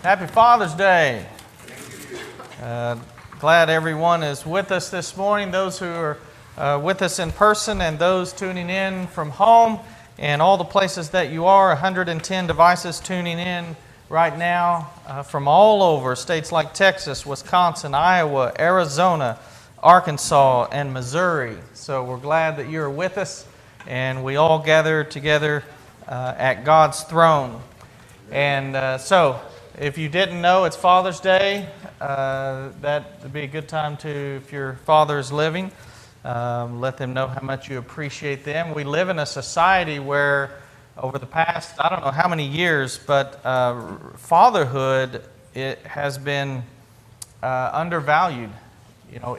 Happy Father's Day. Glad everyone is with us this morning, those who are with us in person and those tuning in from home and all the places that you are, 110 devices tuning in right now from all over, states like Texas, Wisconsin, Iowa, Arizona, Arkansas, and Missouri. So we're glad that you're with us and we all gather together at God's throne. And so, if you didn't know, it's Father's Day. That would be a good time to, if your father is living, let them know how much you appreciate them. We live in a society where, over the past, I don't know how many years, but fatherhood, it has been undervalued,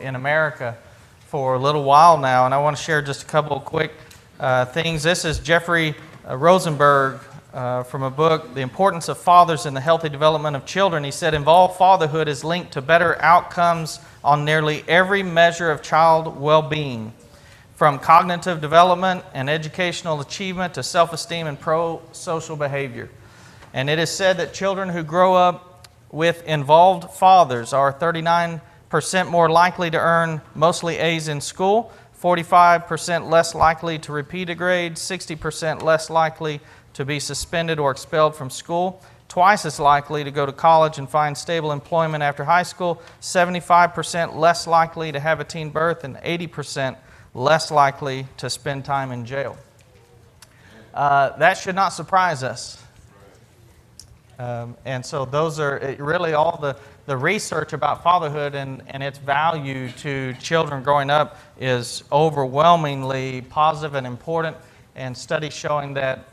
in America for a little while now. And I want to share just a couple of quick things. This is Jeffrey Rosenberg. From a book, The Importance of Fathers in the Healthy Development of Children. He said, involved fatherhood is linked to better outcomes on nearly every measure of child well-being, from cognitive development and educational achievement to self-esteem and pro-social behavior. And it is said that children who grow up with involved fathers are 39% more likely to earn mostly A's in school, 45% less likely to repeat a grade, 60% less likely to be suspended or expelled from school, twice as likely to go to college and find stable employment after high school, 75% less likely to have a teen birth, and 80% less likely to spend time in jail. That should not surprise us. And so those are really all the research about fatherhood and its value to children growing up is overwhelmingly positive and important, and studies showing that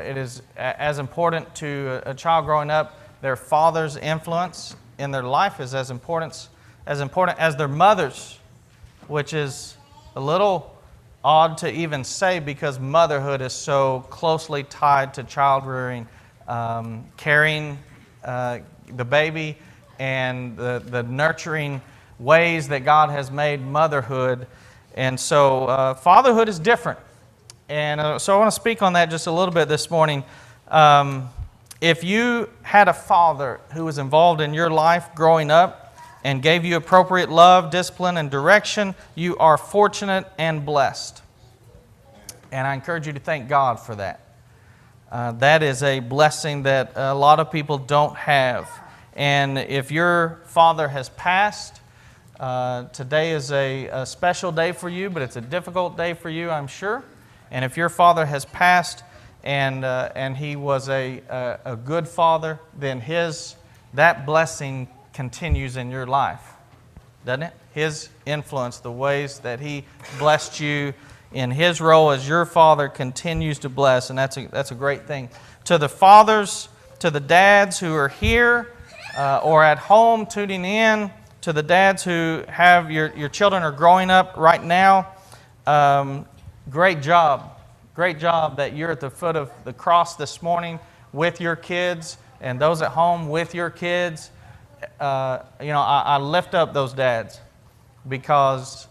it is as important to a child growing up. Their father's influence in their life is as important as their mother's, which is a little odd to even say because motherhood is so closely tied to child rearing, carrying the baby and the nurturing ways that God has made motherhood. And so fatherhood is different. And so I want to speak on that just a little bit this morning. If you had a father who was involved in your life growing up and gave you appropriate love, discipline, and direction, you are fortunate and blessed. And I encourage you to thank God for that. That is a blessing that a lot of people don't have. And if your father has passed, today is a special day for you, but it's a difficult day for you, I'm sure. And if your father has passed and he was a good father, then that blessing continues in your life, doesn't it? His influence, the ways that he blessed you in his role as your father continues to bless, and that's a great thing. To the fathers, to the dads who are here or at home tuning in, to the dads who have your children are growing up right now, great job. Great job that you're at the foot of the cross this morning with your kids, and those at home with your kids. I lift up those dads because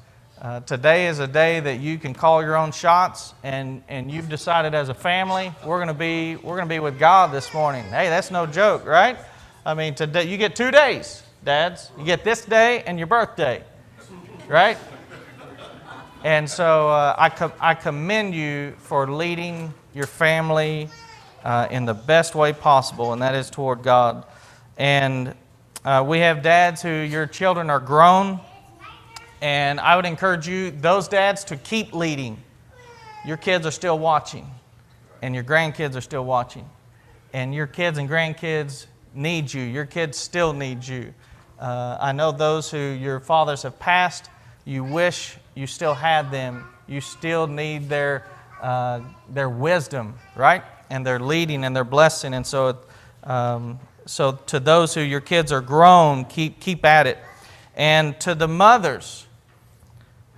today is a day that you can call your own shots, and you've decided as a family we're going to be with God this morning. Hey, that's no joke, right? I mean, today you get 2 days, dads. You get this day and your birthday, right? And so I commend you for leading your family in the best way possible, and that is toward God. And we have dads who your children are grown, and I would encourage you, those dads, to keep leading. Your kids are still watching, and your grandkids are still watching. And your kids and grandkids need you. Your kids still need you. I know those who your fathers have passed, you wish you still had them. You still need their wisdom, right? And their leading and their blessing. And so to those who your kids are grown, keep at it. And to the mothers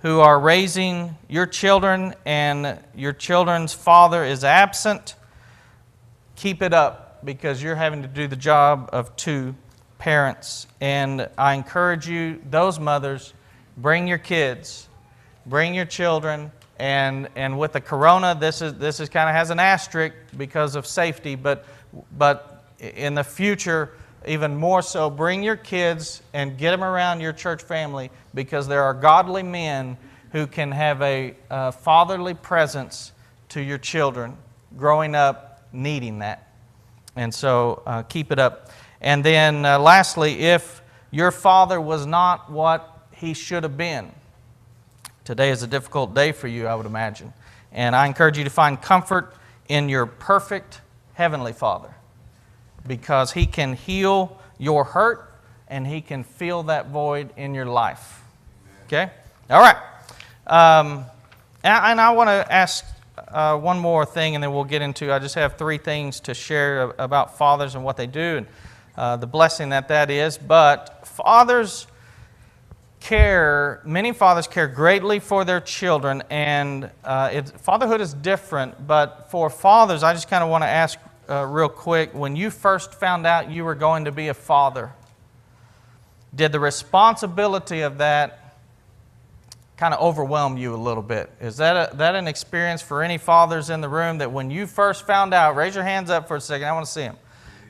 who are raising your children and your children's father is absent, keep it up because you're having to do the job of 2 parents. And I encourage you, those mothers, bring your kids. Bring your children, and with the corona, this is kind of has an asterisk because of safety. But in the future, even more so, bring your kids and get them around your church family, because there are godly men who can have a fatherly presence to your children growing up needing that. And so keep it up. And then lastly, if your father was not what he should have been, today is a difficult day for you, I would imagine. And I encourage you to find comfort in your perfect Heavenly Father, because He can heal your hurt and He can fill that void in your life. Okay? All right. And I want to ask one more thing, and then we'll get into, I just have 3 things to share about fathers and what they do and the blessing that is. But fathers many fathers care greatly for their children, and fatherhood is different. But for fathers, I just kind of want to ask real quick, when you first found out you were going to be a father, did the responsibility of that kind of overwhelm you a little bit? Is that an experience for any fathers in the room, that when you first found out, raise your hands up for a second, I want to see them.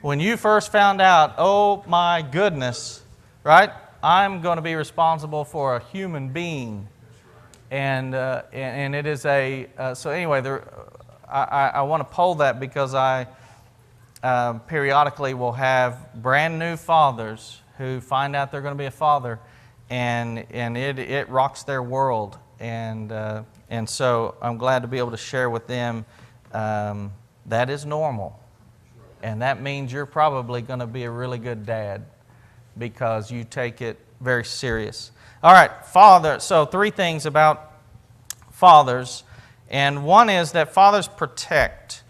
When you first found out, oh my goodness, right? I'm going to be responsible for a human being. And it is so anyway, I want to poll that, because I periodically will have brand new fathers who find out they're going to be a father, and it rocks their world. And so I'm glad to be able to share with them that is normal. And that means you're probably going to be a really good dad, because you take it very serious. All right, father. So 3 things about fathers. And one is that fathers protect.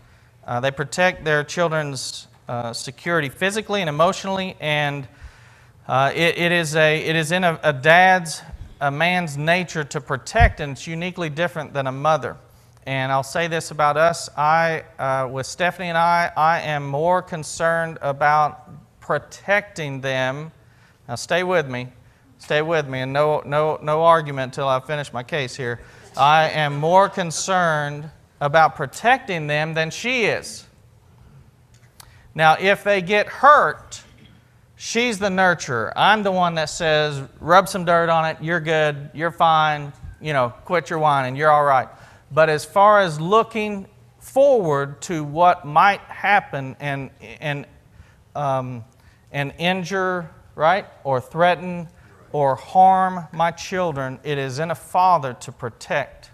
They protect their children's security physically and emotionally. And it is in a man's nature to protect, and it's uniquely different than a mother. And I'll say this about us. With Stephanie and I am more concerned about protecting them. Now stay with me, and no argument until I finish my case here. I am more concerned about protecting them than she is. Now, if they get hurt, she's the nurturer. I'm the one that says, rub some dirt on it, you're good, you're fine, quit your whining, you're all right. But as far as looking forward to what might happen and injure, right, or threaten or harm my children, it is in a father to protect.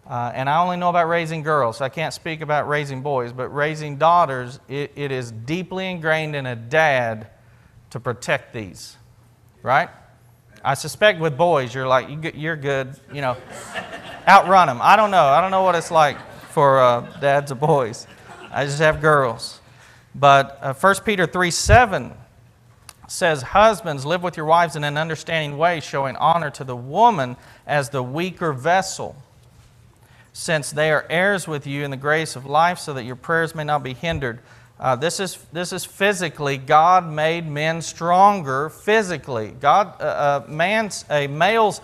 And I only know about raising girls, so I can't speak about raising boys, but raising daughters, it is deeply ingrained in a dad to protect these, right? I suspect with boys, you're like, you're good, outrun them. I don't know what it's like for dads of boys. I just have girls. But 1 Peter 3:7 says, husbands, live with your wives in an understanding way, showing honor to the woman as the weaker vessel, since they are heirs with you in the grace of life, so that your prayers may not be hindered. This is physically. God made men stronger physically. A male's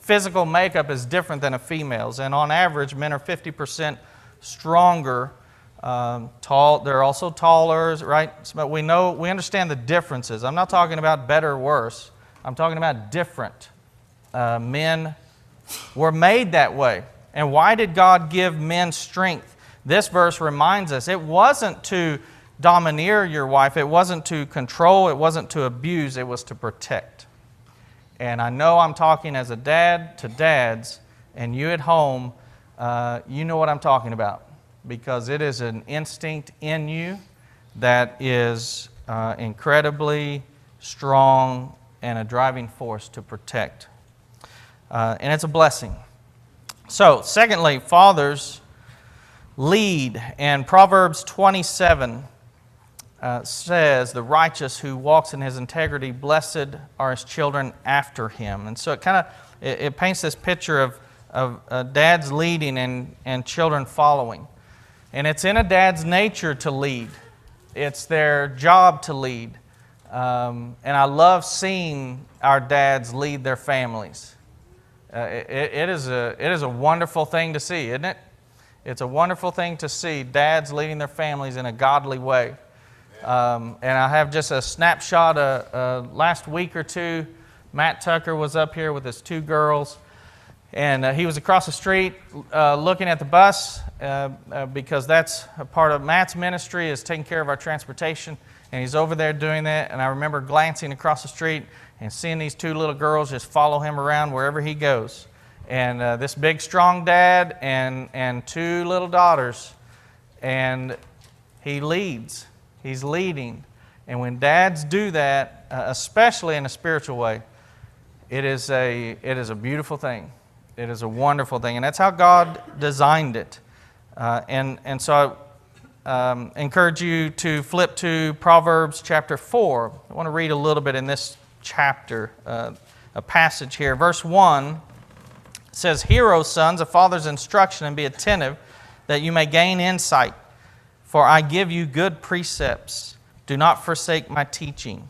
physical makeup is different than a female's, and on average, men are 50% stronger. They're also taller, right? But we understand the differences. I'm not talking about better or worse. I'm talking about different. Men were made that way. And why did God give men strength? This verse reminds us it wasn't to domineer your wife, it wasn't to control, it wasn't to abuse, it was to protect. And I know I'm talking as a dad to dads, and you at home, you know what I'm talking about, because it is an instinct in you that is incredibly strong and a driving force to protect. And it's a blessing. So, secondly, fathers lead. And Proverbs 27 says, the righteous who walks in his integrity, blessed are his children after him. And so it paints this picture of dads leading and children following. And it's in a dad's nature to lead. It's their job to lead. And I love seeing our dads lead their families. It is a wonderful thing to see, isn't it? It's a wonderful thing to see dads leading their families in a godly way. And I have just a snapshot of last week or two. Matt Tucker was up here with his 2 girls, and he was across the street looking at the bus because that's a part of Matt's ministry, is taking care of our transportation, and he's over there doing that. And I remember glancing across the street and seeing these 2 little girls just follow him around wherever he goes. And this big, strong dad and 2 little daughters, and he leads. He's leading. And when dads do that, especially in a spiritual way, it is a beautiful thing. It is a wonderful thing. And that's how God designed it. And so I encourage you to flip to Proverbs chapter 4. I want to read a little bit in this chapter, a passage here. Verse 1 says, "Hear, O sons, a father's instruction, and be attentive, that you may gain insight. For I give you good precepts. Do not forsake my teaching."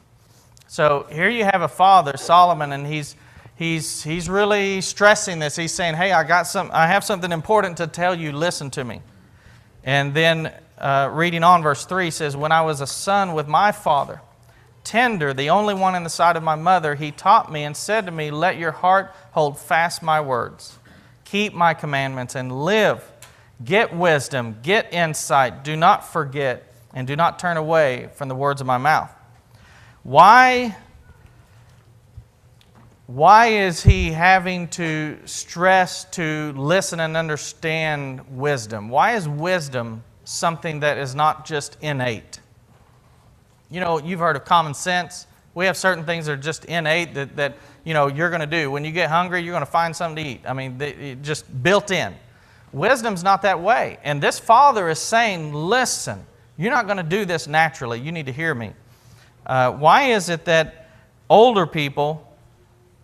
So here you have a father, Solomon, and he's really stressing this. He's saying, "Hey, I have something important to tell you. Listen to me." And then reading on, verse 3 says, "When I was a son with my father, tender, the only one in the sight of my mother, he taught me and said to me, 'Let your heart hold fast my words. Keep my commandments and live. Get wisdom, get insight. Do not forget, and do not turn away from the words of my mouth.'" Why is he having to stress to listen and understand wisdom? Why is wisdom something that is not just innate? You know, you've heard of common sense. We have certain things that are just innate that you're going to do. When you get hungry, you're going to find something to eat. I mean, just built in. Wisdom's not that way. And this father is saying, listen, you're not going to do this naturally. You need to hear me. Why is it that older people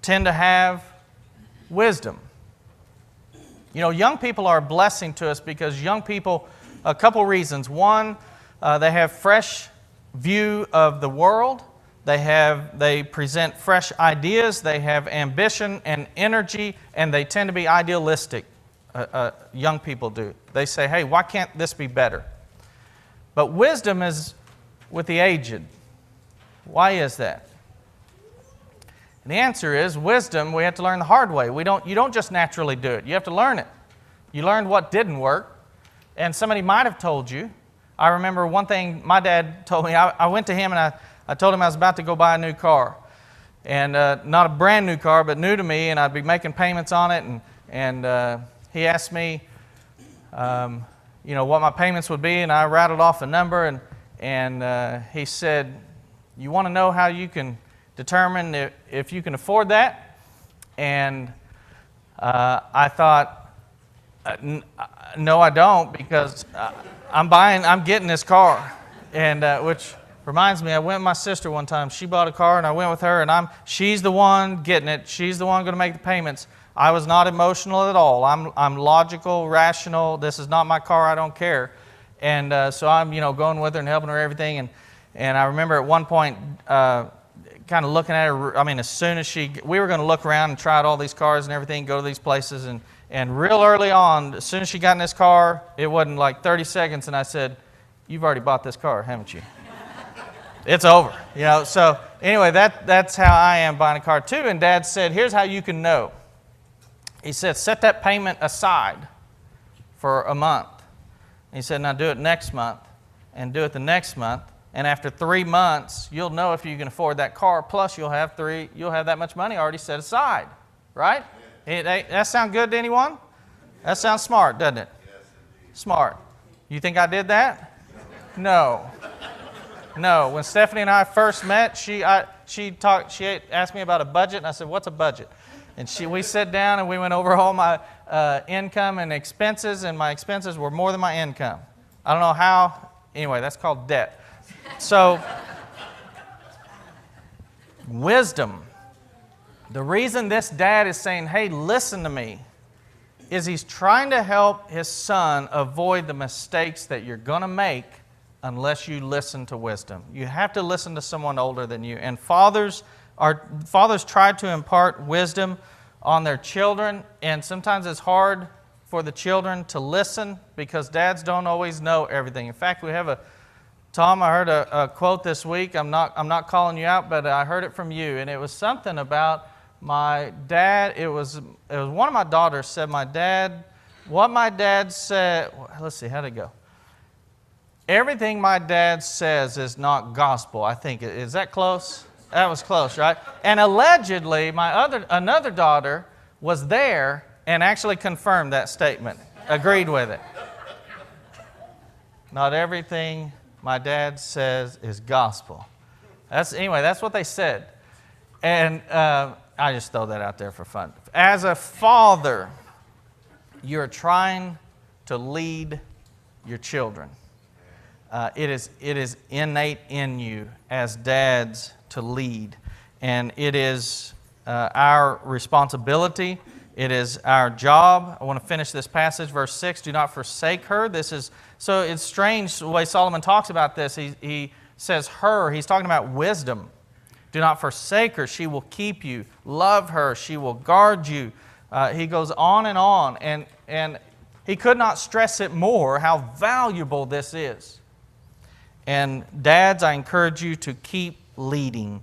tend to have wisdom? You know, young people are a blessing to us because young people, a couple reasons. One, they have fresh view of the world. They present fresh ideas. They have ambition and energy, and they tend to be idealistic. Young people do. They say, "Hey, why can't this be better?" But wisdom is with the aged. Why is that? And the answer is, wisdom, we have to learn the hard way. You don't just naturally do it. You have to learn it. You learned what didn't work, and somebody might have told you. I remember one thing my dad told me. I went to him and I told him I was about to go buy a new car. And not a brand new car, but new to me, and I'd be making payments on it. And he asked me, what my payments would be, and I rattled off a number, and he said, "You want to know how you can determine if you can afford that?" And I thought, no, I don't, because I'm getting this car. And which reminds me, I went with my sister one time. She bought a car, and I went with her, and she's the one getting it. She's the one going to make the payments. I was not emotional at all. I'm logical, rational. This is not my car. I don't care. And so I'm, going with her and helping her everything. And I remember at one point kind of looking at her. I mean, as soon as we were going to look around and try out all these cars and everything, go to these places. And real early on, as soon as she got in this car, it wasn't like 30 seconds. And I said, "You've already bought this car, haven't you?" It's over. So anyway, that's how I am buying a car too. And Dad said, "Here's how you can know." He said, "Set that payment aside for a month." And he said, "Now do it next month, and do it the next month. And after 3 months, you'll know if you can afford that car. Plus, you'll have that much money already set aside." Right? That sound good to anyone? That sounds smart, doesn't it? Smart. You think I did that? No. No. When Stephanie and I first met, she asked me about a budget, and I said, "What's a budget?" And we sat down and we went over all my income and expenses, and my expenses were more than my income. I don't know how. Anyway, that's called debt. So, wisdom. The reason this dad is saying, "Hey, listen to me," is he's trying to help his son avoid the mistakes that you're going to make unless you listen to wisdom. You have to listen to someone older than you. And fathers try to impart wisdom on their children, and sometimes it's hard for the children to listen because dads don't always know everything. In fact, we have a Tom, I heard a quote this week. I'm not calling you out, but I heard it from you, and it was something about my dad. It was one of my daughters said, what my dad said. Let's see, how'd it go? Everything my dad says is not gospel. I think is that close? That was close, right? And allegedly, another daughter was there and actually confirmed that statement, agreed with it. Not everything my dad says is gospel. That's what they said. And I just throw that out there for fun. As a father, you're trying to lead your children. It is innate in you as dads to lead. And it is our responsibility. It is our job. I want to finish this passage, verse 6. Do not forsake her. So it's strange the way Solomon talks about this. He says her. He's talking about wisdom. Do not forsake her. She will keep you. Love her. She will guard you. He goes on. And he could not stress it more how valuable this is. And dads, I encourage you to keep leading,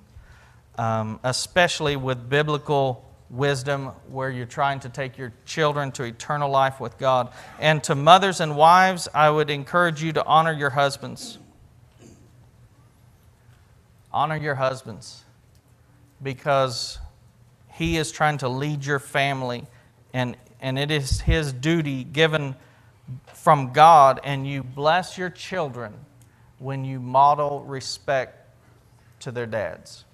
especially with biblical wisdom where you're trying to take your children to eternal life with God. And to mothers and wives, I would encourage you to honor your husbands. Honor your husbands because he is trying to lead your family and it is his duty given from God, and you bless your children when you model respect to their dads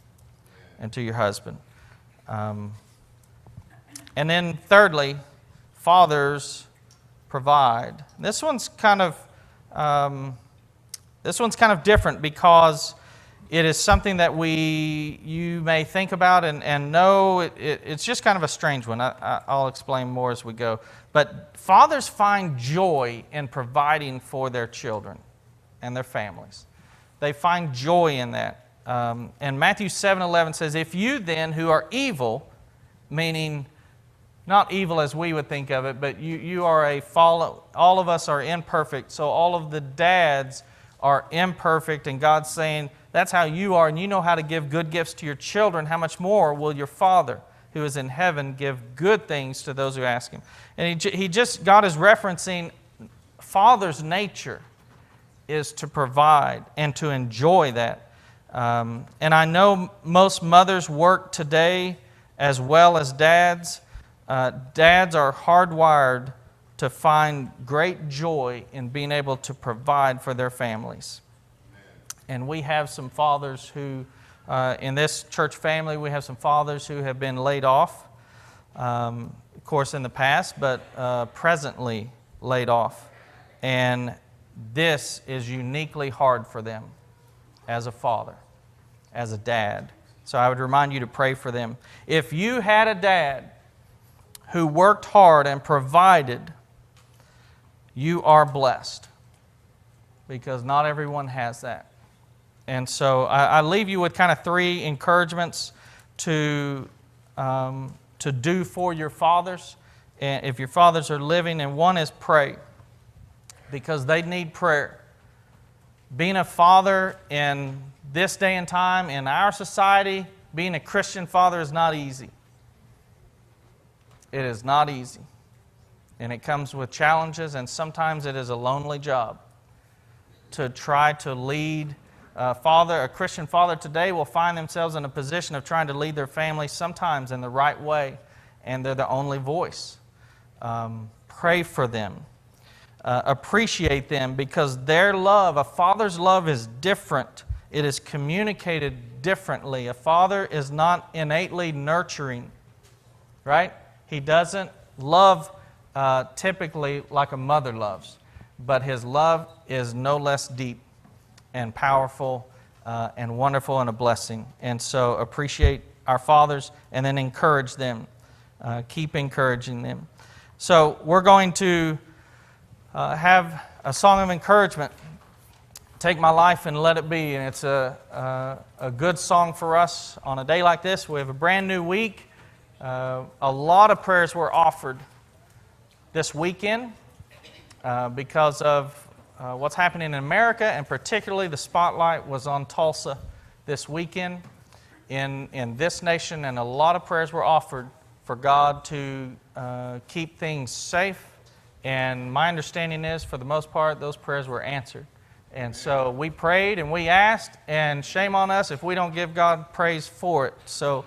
and to your husband. And then thirdly, fathers provide. This one's kind of different because it is something that you may think about and know. It's just kind of a strange one. I'll explain more as we go. But fathers find joy in providing for their children and their families. They find joy in that. And Matthew 7:11 says, if you then who are evil, meaning not evil as we would think of it, but you are all of us are imperfect, so all of the dads are imperfect, and God's saying, that's how you are, and you know how to give good gifts to your children. How much more will your Father who is in heaven give good things to those who ask Him? And God is referencing Father's nature is to provide and to enjoy that. And I know most mothers work today as well as dads. Dads are hardwired to find great joy in being able to provide for their families. And we have some fathers who, in this church family, we have some fathers who have been laid off, of course in the past, but presently laid off. And this is uniquely hard for them as a father, as a dad. So I would remind you to pray for them. If you had a dad who worked hard and provided, you are blessed, because not everyone has that. And so I leave you with kind of 3 encouragements to do for your fathers, and if your fathers are living. And one is pray, because they need prayer. Being a father in this day and time, in our society, being a Christian father is not easy. It is not easy. And it comes with challenges, and sometimes it is a lonely job to try to lead. A Christian father today will find themselves in a position of trying to lead their family sometimes in the right way, and they're the only voice. Pray for them. Appreciate them, because their love, a father's love, is different. It is communicated differently. A father is not innately nurturing, right? He doesn't love typically like a mother loves, but his love is no less deep and powerful and wonderful and a blessing. And so appreciate our fathers and then encourage them. Keep encouraging them. So we're going to have a song of encouragement, Take My Life and Let It Be. And it's a good song for us on a day like this. We have a brand new week. A lot of prayers were offered this weekend because of what's happening in America, and particularly the spotlight was on Tulsa this weekend in this nation, and a lot of prayers were offered for God to keep things safe. And my understanding is, for the most part, those prayers were answered. And so we prayed and we asked, and shame on us if we don't give God praise for it. So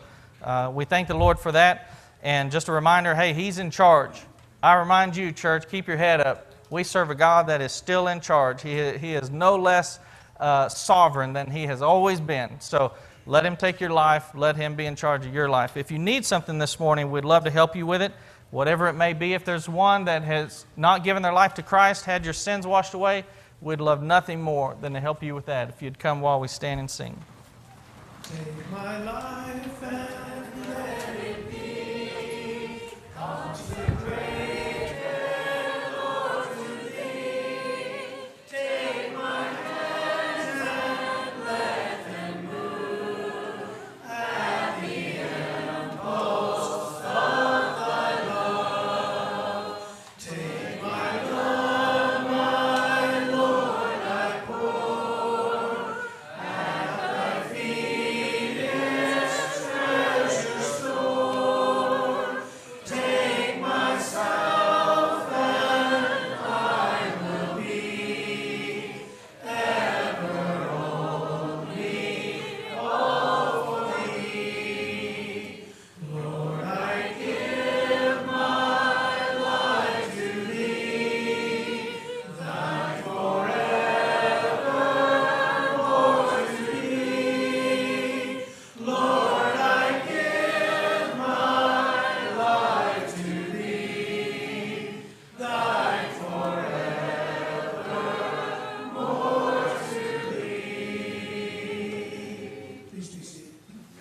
we thank the Lord for that. And just a reminder, hey, He's in charge. I remind you, church, keep your head up. We serve a God that is still in charge. He is no less sovereign than He has always been. So let Him take your life. Let Him be in charge of your life. If you need something this morning, we'd love to help you with it, whatever it may be. If there's one that has not given their life to Christ, had your sins washed away, we'd love nothing more than to help you with that. If you'd come while we stand and sing. Take my life and let it be consecrated.